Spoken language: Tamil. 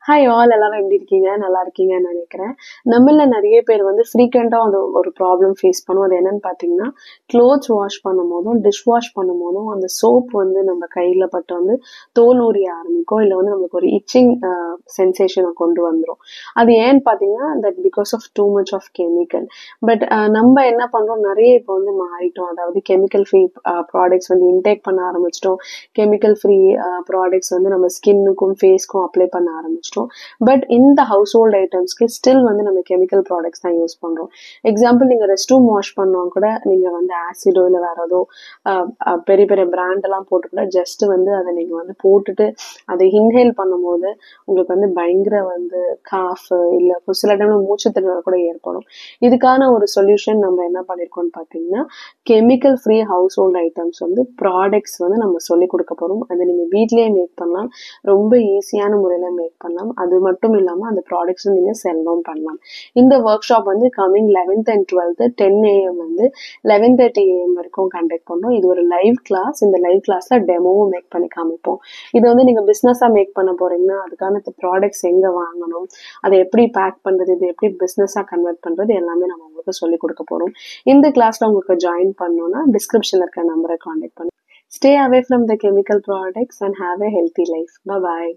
ஹாய் ஆல், எல்லாரும் எப்படி இருக்கீங்க? நல்லா இருக்கீங்கன்னு நினைக்கிறேன். நம்மள நிறைய பேர் வந்து ஃப்ரீக்வெண்டா அந்த ஒரு ப்ராப்ளம் ஃபேஸ் பண்ணுவோம். அது என்னன்னு பார்த்தீங்கன்னா, க்ளோத்ஸ் வாஷ் பண்ணும்போதும் டிஷ் வாஷ் பண்ணும்போதும் அந்த சோப் வந்து நம்ம கையில பட்டு வந்து தோல் உரிய ஆரம்பிக்கும். இல்லை வந்து நம்மளுக்கு ஒரு இச்சிங் சென்சேஷனை கொண்டு வந்துடும். அது ஏன்னு பார்த்தீங்கன்னா, that because of too much of chemical. But நம்ம என்ன பண்றோம், நிறைய இப்போ வந்து மாறிட்டோம். அதாவது கெமிக்கல் ஃப்ரீ ப்ராடக்ட்ஸ் வந்து இன்டேக் பண்ண ஆரம்பிச்சிட்டோம். கெமிக்கல் ஃப்ரீ ப்ராடக்ட்ஸ் வந்து நம்ம ஸ்கின்னுக்கும் ஃபேஸ்க்கும் அப்ளை பண்ண ஆரம்பிச்சிட்டோம். பட் இந்த ஹவுஸ் ஹோல்ட் ஐட்டம்ஸ்க்கு ஸ்டில் வந்து நம்ம கெமிக்கல் ப்ராடக்ட்ஸ் தான் யூஸ் பண்றோம். எக்ஸாம்பிள், நீங்க ரெஸ்ட் ரூம் வாஷ் பண்ணோம் கூட நீங்க வந்து ஆசிடோ இல்லை வேற ஏதோ பெரிய பெரிய பிராண்ட் எல்லாம் போட்டு கூட ஜஸ்ட் வந்து அதை நீங்க வந்து போட்டுட்டு அதை இன்ஹேல் பண்ணும்போது உங்களுக்கு வந்து பயங்கர வந்து காஃப் இல்லை சில டைம்ல மூச்சு திணறல் கூட ஏற்படும். இதுக்கான ஒரு சொல்யூஷன் நம்ம என்ன பண்ணிருக்கோம்னு பாத்தீங்கன்னா, chemical free house hold items வந்து ப்ராடக்ட்ஸ் வந்து நம்ம சொல்லி கொடுக்க போறோம். அதை நீங்க வீட்லயே மேக் பண்ணலாம், ரொம்ப ஈஸியான முறையில மேக் பண்ணலாம். அது மட்டும் இல்லாம அந்த ப்ராடக்ட்ஸ் நீங்க செல்லும் பண்ணலாம். இந்த ஒர்க் ஷாப் வந்து coming 11th and 12th 10 AM வந்து 11:30 AM வரைக்கும் கண்டக்ட் பண்றோம். இது ஒரு லைவ் கிளாஸ். இந்த லைவ் கிளாஸ்ல டெமோவும் மேக் பண்ணி காமிப்போம். இது வந்து நீங்க பிசினஸா மேக் பண்ண போறீங்கன்னா அதுக்கான ப்ராடக்ட்ஸ் எங்க வாங்கணும், அதை எப்படி பேக் பண்றது, இது எப்படி பிசினஸா கன்வெர்ட் பண்றது எல்லாமே நம்ம உங்களுக்கு சொல்லி கொடுக்க போறோம். இந்த கிளாஸ்ல உங்களுக்கு ஜாயின் பண்ணணும்னா டிஸ்கிரிப்ஷன்ல இருக்க நம்பரை கான்டாக்ட் பண்ணுங்க. Stay away from the chemical products and have a healthy life. Bye bye.